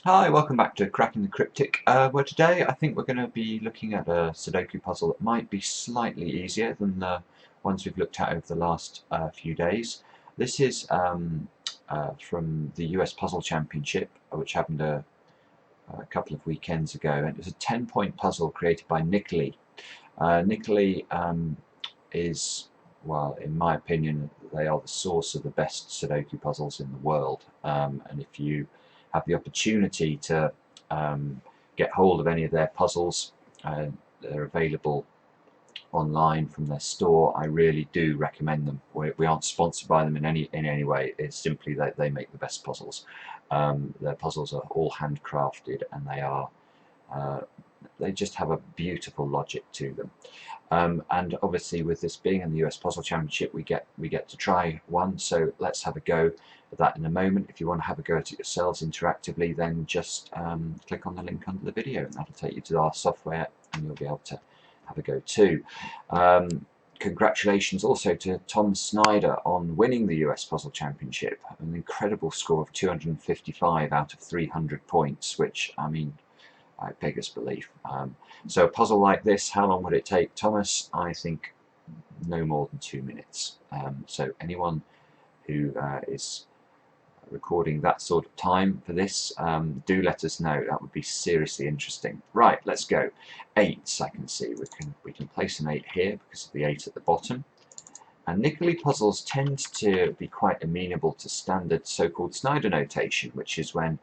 Hi, welcome back to Cracking the Cryptic, where today I think we're going to be looking at a Sudoku puzzle that might be slightly easier than the ones we've looked at over the last few days. This is from the US Puzzle Championship, which happened a couple of weekends ago, and it was a 10-point puzzle created by Nikoli. Nikoli is, well, in my opinion, they are the source of the best Sudoku puzzles in the world, and if you have the opportunity to get hold of any of their puzzles, they're available online from their store. I really do recommend them. We aren't sponsored by them in any way. It's simply that they make the best puzzles. Their puzzles are all handcrafted, and they just have a beautiful logic to them. And obviously, with this being in the US Puzzle Championship, we get to try one. So let's have a go at that in a moment. If you want to have a go at it yourselves interactively, then just click on the link under the video, and that'll take you to our software, and you'll be able to have a go too. Congratulations also to Tom Snyder on winning the US Puzzle Championship. An incredible score of 255 out of 300 points, which, I mean, I beggars belief. So a puzzle like this, how long would it take Thomas? I think no more than 2 minutes. So anyone who is recording that sort of time for this, do let us know. That would be seriously interesting. Right, let's go. 8s, I can see. We can place an 8 here because of the 8 at the bottom. And Nikoli puzzles tend to be quite amenable to standard so-called Snyder notation, which is when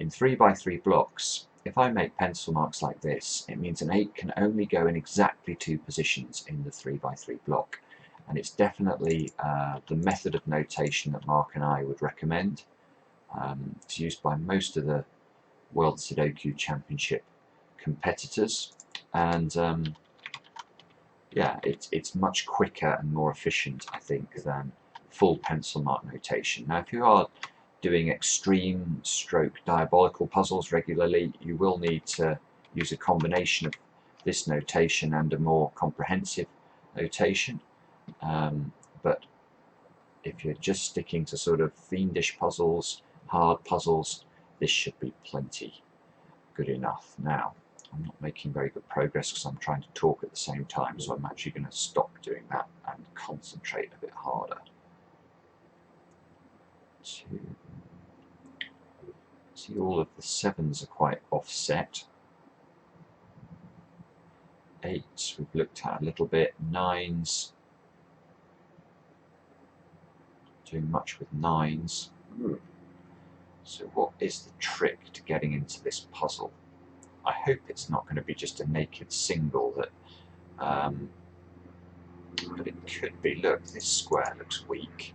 in 3x3 blocks, if I make pencil marks like this, it means an 8 can only go in exactly 2 positions in the 3x3 block. And it's definitely the method of notation that Mark and I would recommend. It's used by most of the World Sudoku Championship competitors, and yeah, it's much quicker and more efficient, I think, than full pencil mark notation. Now, if you are doing extreme stroke diabolical puzzles regularly, you will need to use a combination of this notation and a more comprehensive notation. But if you're just sticking to sort of fiendish puzzles, hard puzzles, this should be plenty good enough. Now, I'm not making very good progress because I'm trying to talk at the same time, so I'm actually going to stop doing that and concentrate a bit harder. See, all of the 7s are quite offset. 8s we've looked at a little bit. 9s, doing much with 9s. So what is the trick to getting into this puzzle? I hope it's not going to be just a naked single that, but it could be. Look, this square looks weak.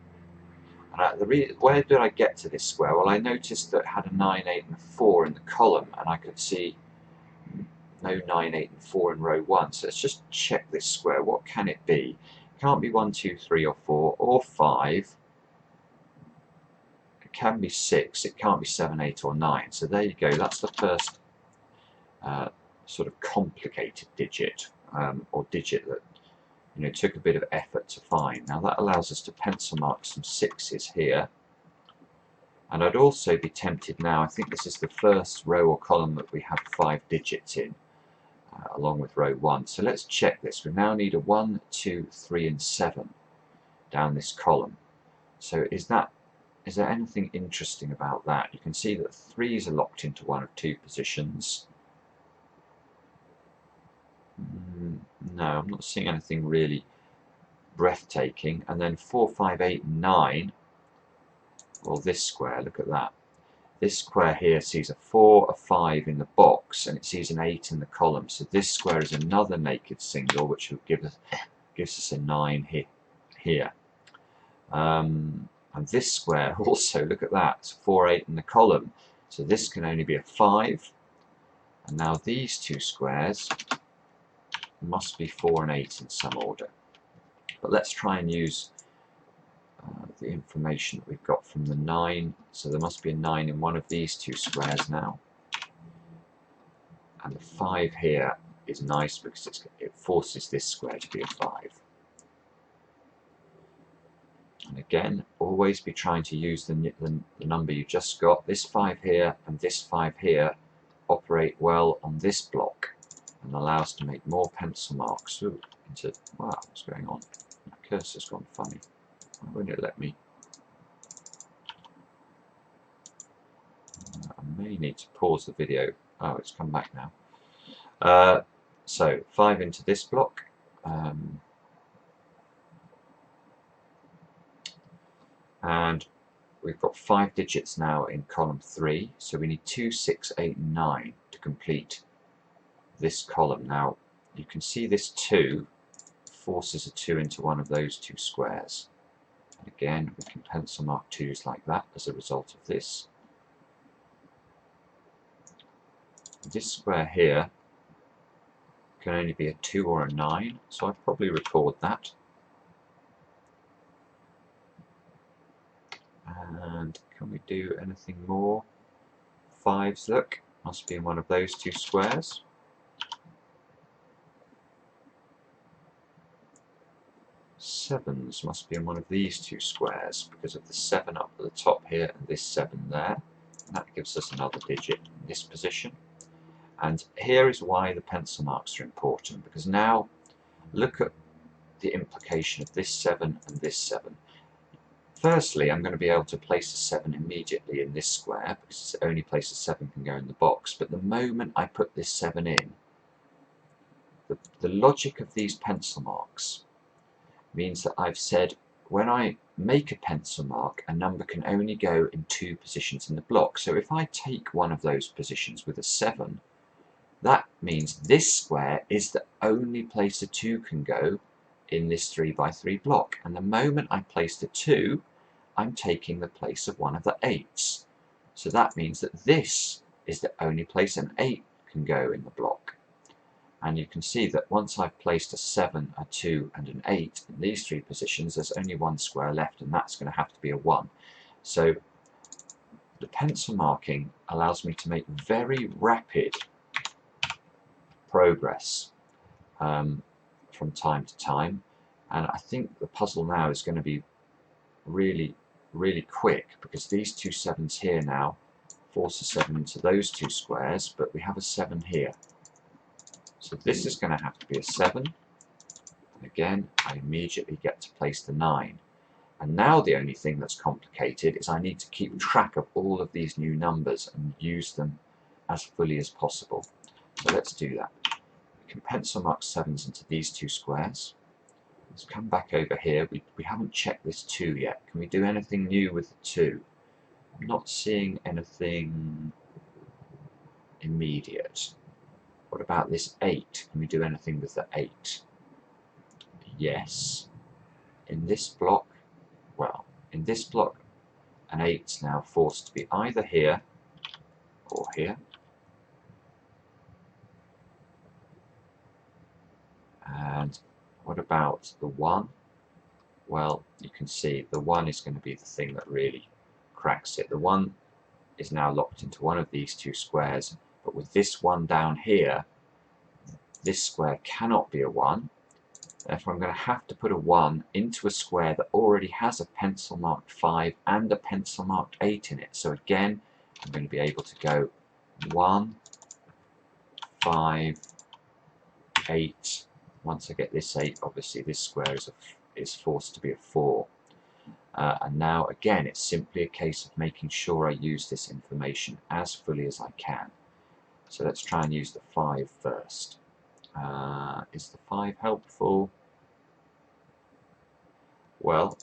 And where did I get to this square? Well, I noticed that it had a 9, 8 and 4 in the column, and I could see no 9, 8 and 4 in row 1. So let's just check this square. What can it be? It can't be 1, 2, 3 or 4 or 5. It can be 6. It can't be 7, 8 or 9. So there you go. That's the first sort of complicated digit, or digit that took a bit of effort to find. Now that allows us to pencil mark some 6s here, and I'd also be tempted now, I think this is the first row or column that we have 5 digits in, along with row 1. So let's check this. We now need a 1, 2, 3 and 7 down this column. So is there anything interesting about that? You can see that 3s are locked into one of 2 positions. No, I'm not seeing anything really breathtaking. And then 4, 5, 8, 9. Well, this square, look at that. This square here sees a 4, a 5 in the box, and it sees an 8 in the column. So this square is another naked single, which will gives us a 9 here. And this square also, look at that, it's 4, 8 in the column. So this can only be a 5. And now these 2 squares must be 4 and 8 in some order. But let's try and use the information that we've got from the 9. So there must be a 9 in one of these 2 squares now. And the 5 here is nice because it forces this square to be a 5. And again, always be trying to use the number you just got. This 5 here and this 5 here operate well on this block and allow us to make more pencil marks. Ooh, wow, what's going on? My cursor's gone funny. Why won't it let me? I may need to pause the video. Oh, it's come back now. So 5 into this block. And we've got 5 digits now in column 3, so we need 2, 6, 8, 9 to complete this column. Now you can see this 2 forces a 2 into one of those 2 squares. And again, we can pencil mark 2's like that as a result of this. This square here can only be a 2 or a 9, so I'd probably record that. And can we do anything more? 5's, look, must be in one of those 2 squares. 7's must be in one of these 2 squares because of the 7 up at the top here and this 7 there. And that gives us another digit in this position. And here is why the pencil marks are important, because now look at the implication of this 7 and this 7. Firstly, I'm going to be able to place a 7 immediately in this square because it's the only place a 7 can go in the box. But the moment I put this 7 in, the logic of these pencil marks means that I've said when I make a pencil mark, a number can only go in 2 positions in the block. So if I take one of those positions with a 7, that means this square is the only place a 2 can go in this 3 by 3 block. And the moment I place the 2, I'm taking the place of one of the 8's. So that means that this is the only place an 8 can go in the block. And you can see that once I've placed a 7, a 2 and an 8 in these 3 positions, there's only one square left, and that's going to have to be a 1. So the pencil marking allows me to make very rapid progress from time to time, and I think the puzzle now is going to be really quick because these 2 7's here now force a 7 into those 2 squares, but we have a 7 here. So this is going to have to be a 7, and again I immediately get to place the 9. And now the only thing that's complicated is I need to keep track of all of these new numbers and use them as fully as possible. So let's do that. We can pencil mark 7's into these 2 squares. Let's come back over here. We haven't checked this 2 yet. Can we do anything new with the 2? I'm not seeing anything immediate. What about this 8? Can we do anything with the 8? Yes. In this block, well, in this block, an 8's now forced to be either here or here. And what about the 1? Well, you can see the 1 is going to be the thing that really cracks it. The 1 is now locked into one of these 2 squares, but with this 1 down here, this square cannot be a 1. Therefore, I'm going to have to put a 1 into a square that already has a pencil marked 5 and a pencil marked 8 in it. So again, I'm going to be able to go 1, 5, 8. Once I get this 8, obviously this square is forced to be a 4. And now again, it's simply a case of making sure I use this information as fully as I can. So let's try and use the 5 first. Is the 5 helpful? Well,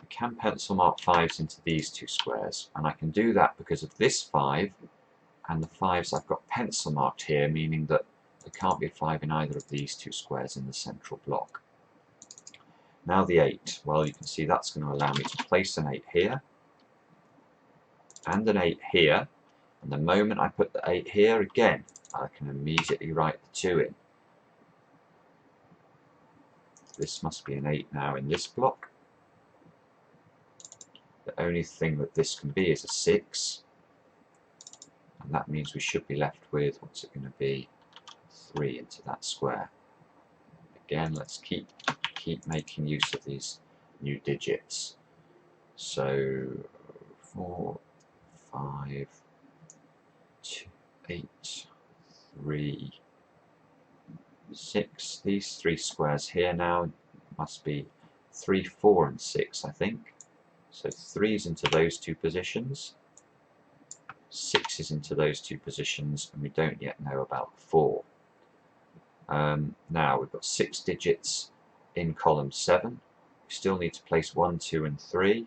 I can pencil mark 5's into these 2 squares, and I can do that because of this 5 and the 5's I've got pencil marked here, meaning that there can't be a 5 in either of these 2 squares in the central block. Now the 8, well, you can see that's going to allow me to place an 8 here and an 8 here, and the moment I put the 8 here again, I can immediately write the 2 in. This must be an 8 now in this block. The only thing that this can be is a 6, and that means we should be left with, what's it going to be, 3 into that square. Again, let's keep making use of these new digits. So 4, 5, 2, 8, 3, 6. These 3 squares here now must be 3, 4 and 6, I think. So 3's into those 2 positions, 6 is into those 2 positions, and we don't yet know about 4. Now we've got 6 digits in column 7. We still need to place 1, 2 and 3.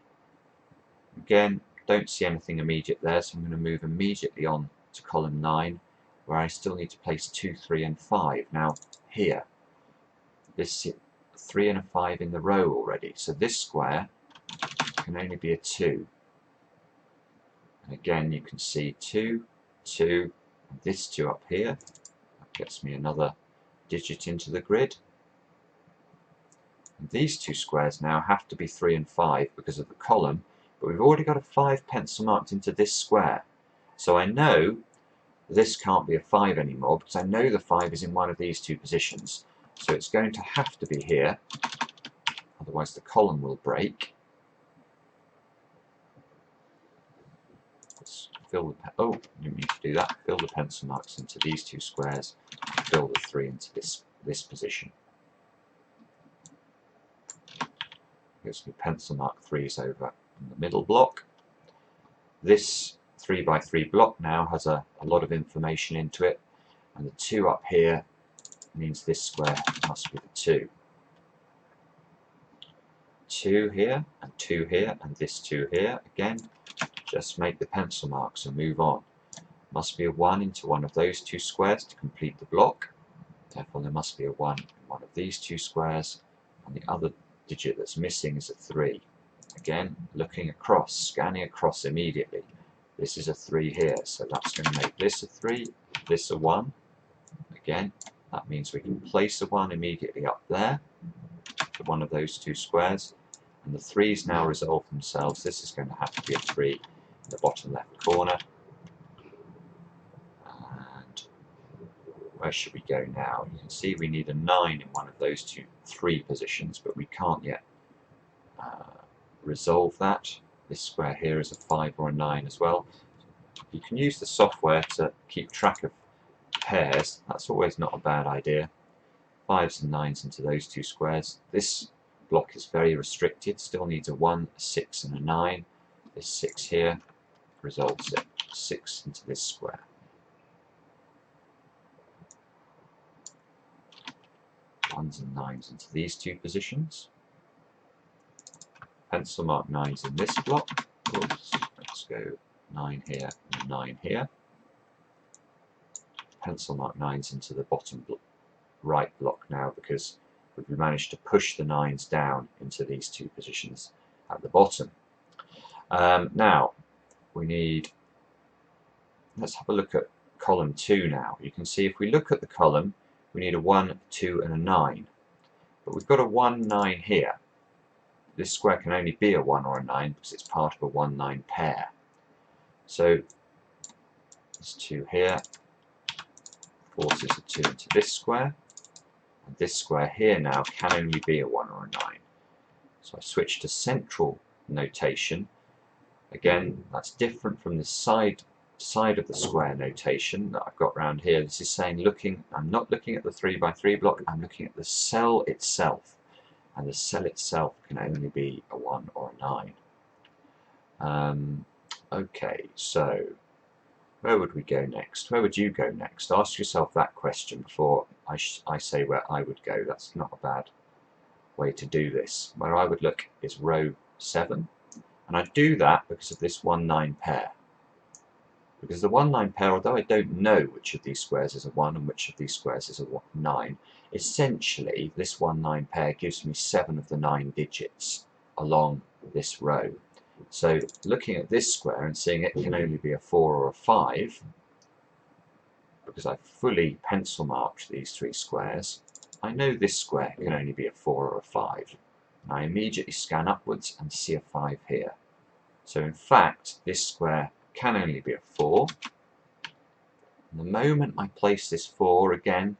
Again, don't see anything immediate there, so I'm going to move immediately on to column 9, where I still need to place 2, 3 and 5. Now here, this 3 and a 5 in the row already, so this square can only be a 2. And again, you can see 2, 2, and this 2 up here. That gets me another digit into the grid. And these 2 squares now have to be 3 and 5 because of the column, but we've already got a 5 pencil marked into this square. So I know this can't be a 5 anymore because I know the 5 is in one of these 2 positions. So it's going to have to be here, otherwise the column will break. Let's fill the you didn't need to do that. Fill the pencil marks into these 2 squares, and fill the 3 into this position. Gives me pencil mark 3's over in the middle block. This 3 by 3 block now has a lot of information into it, and the 2 up here means this square must be the 2. 2 here, and 2 here, and this 2 here. Again, just make the pencil marks and move on. Must be a 1 into one of those 2 squares to complete the block. Therefore there must be a 1 in one of these 2 squares, and the other digit that's missing is a 3. Again, looking across, scanning across immediately. This is a 3 here, so that's going to make this a 3, this a 1. Again, that means we can place a 1 immediately up there to one of those 2 squares, and the 3's now resolve themselves. This is going to have to be a 3 in the bottom left corner. And where should we go now? You can see we need a 9 in one of those 3 positions, but we can't yet resolve that. This square here is a 5 or a 9 as well. You can use the software to keep track of pairs. That's always not a bad idea. 5's and 9's into those 2 squares. This block is very restricted, still needs a 1, a 6 and a 9. This 6 here resolves it. 6 into this square. Ones and 9's into these 2 positions. Pencil mark 9's in this block. Oops, let's go 9 here and 9 here. Pencil mark 9's into the bottom right block now, because we've managed to push the 9's down into these 2 positions at the bottom. Now we need, let's have a look at column 2 now. You can see if we look at the column, we need a 1, 2 and a 9, but we've got a 1, 9 here. This square can only be a 1 or a 9 because it's part of a 1, 9 pair. So this 2 here forces a 2 into this square, and this square here now can only be a 1 or a 9. So I switch to central notation. Again, that's different from the side of the square notation that I've got around here. This is saying I'm not looking at the 3 by 3 block, I'm looking at the cell itself, and the cell itself can only be a 1 or a 9. Okay, so where would we go next? Where would you go next? Ask yourself that question before I say where I would go. That's not a bad way to do this. Where I would look is row 7, and I do that because of this 1, 9 pair. Because the 1, 9 pair, although I don't know which of these squares is a 1 and which of these squares is a 9, essentially this 1, 9 pair gives me 7 of the 9 digits along this row. So looking at this square and seeing it can only be a 4 or a 5, because I've fully pencil marked these 3 squares, I know this square can only be a 4 or a 5. And I immediately scan upwards and see a 5 here. So in fact, this square can only be a 4. And the moment I place this 4 again,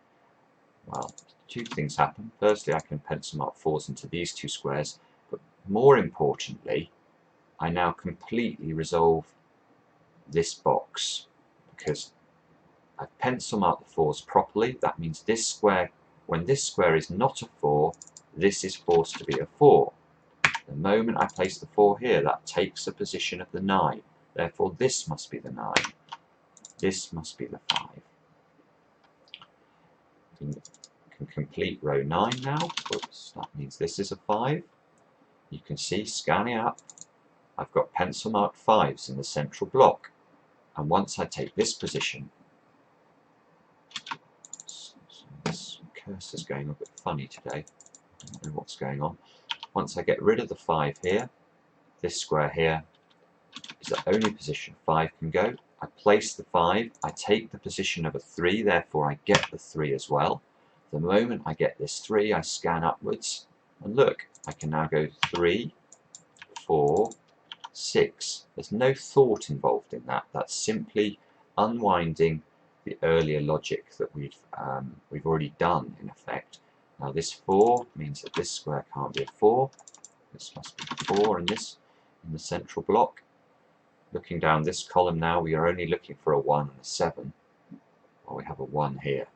well, 2 things happen. Firstly, I can pencil mark 4's into these 2 squares, but more importantly, I now completely resolve this box because I've pencil marked the 4s properly. That means this square, when this square is not a 4, this is forced to be a 4. The moment I place the 4 here, that takes the position of the 9. Therefore, this must be the 9. This must be the 5. You can complete row 9 now. Oops, that means this is a 5. You can see, scanning up, I've got pencil marked 5s in the central block. And once I take this position, this cursor's going a bit funny today. I don't know what's going on. Once I get rid of the 5 here, this square here is the only position 5 can go. I place the 5, I take the position of a 3, therefore I get the 3 as well. The moment I get this 3, I scan upwards, and look, I can now go 3, 4, 6. There's no thought involved in that. That's simply unwinding the earlier logic that we've already done, in effect. Now this 4 means that this square can't be a 4. This must be 4 in the central block. Looking down this column now, we are only looking for a 1 and a 7. Well, we have a 1 here.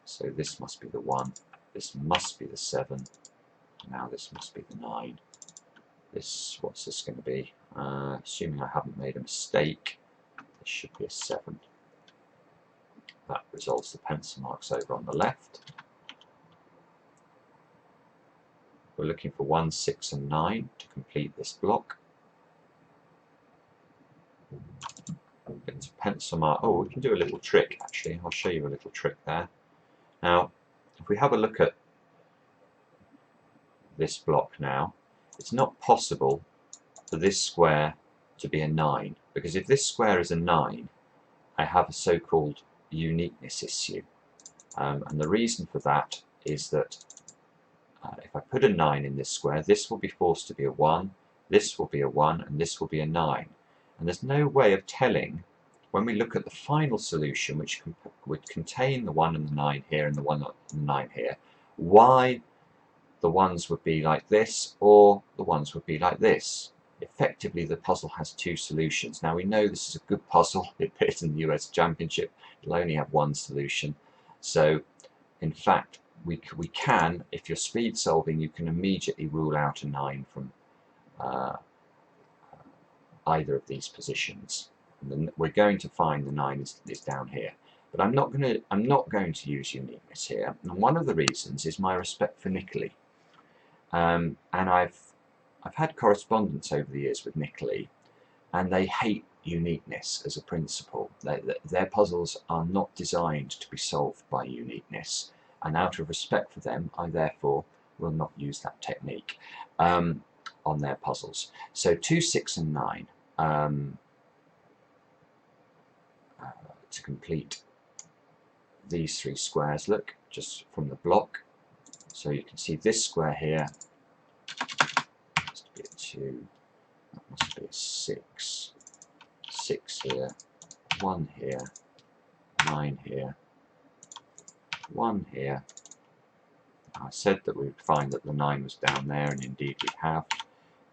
So this must be the 1. This must be the 7. Now this must be the 9. What's this going to be? Assuming I haven't made a mistake, this should be a 7. That resolves the pencil marks over on the left. We're looking for 1, 6 and 9 to complete this block. Get to pencil mark. Oh, we can do a little trick actually. I'll show you a little trick there. Now, if we have a look at this block now, it's not possible for this square to be a 9, because if this square is a 9, I have a so-called uniqueness issue. And the reason for that is that if I put a 9 in this square, this will be forced to be a 1, this will be a 1, and this will be a 9. And there's no way of telling, when we look at the final solution, which would contain the 1 and the 9 here and the 1 and the 9 here, why the 1s would be like this or the 1s would be like this. Effectively, the puzzle has 2 solutions. Now we know this is a good puzzle. It appears in the US Championship. It'll only have 1 solution. So, in fact, we can, if you're speed solving, you can immediately rule out a 9 from either of these positions. And then we're going to find the 9 is down here. But I'm not going to use uniqueness here. And one of the reasons is my respect for Nikoli. And I've had correspondence over the years with Nikoli, and they hate uniqueness as a principle. Their puzzles are not designed to be solved by uniqueness, and out of respect for them, I therefore will not use that technique on their puzzles. So 2, 6 and 9 to complete these 3 squares, look, just from the block. So you can see this square here must be a 2, that must be a 6, 6 here, 1 here, 9 here, 1 here. I said that we would find that the 9 was down there, and indeed we have.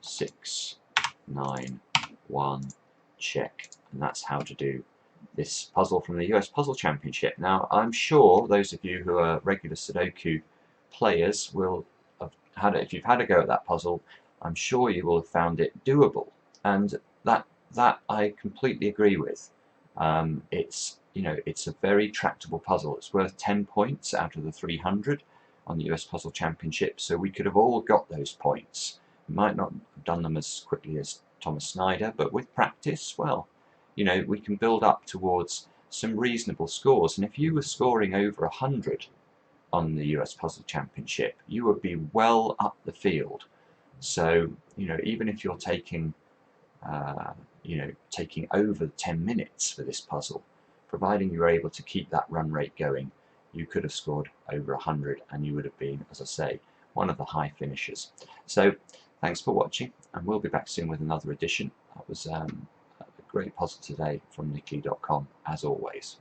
6, 9, 1, check. And that's how to do this puzzle from the US Puzzle Championship. Now, I'm sure those of you who are regular Sudoku players will have had it. If you've had a go at that puzzle, I'm sure you will have found it doable, and that I completely agree with. It's a very tractable puzzle. It's worth 10 points out of the 300 on the US Puzzle Championship, so we could have all got those points. We might not have done them as quickly as Thomas Snyder, but with practice, well, we can build up towards some reasonable scores. And if you were scoring over 100 on the US Puzzle Championship, you would be well up the field. So, even if you're taking, taking over 10 minutes for this puzzle, providing you're able to keep that run rate going, you could have scored over 100, and you would have been, as I say, one of the high finishers. So, thanks for watching, and we'll be back soon with another edition. That was a great puzzle today from Nikoli.com, as always.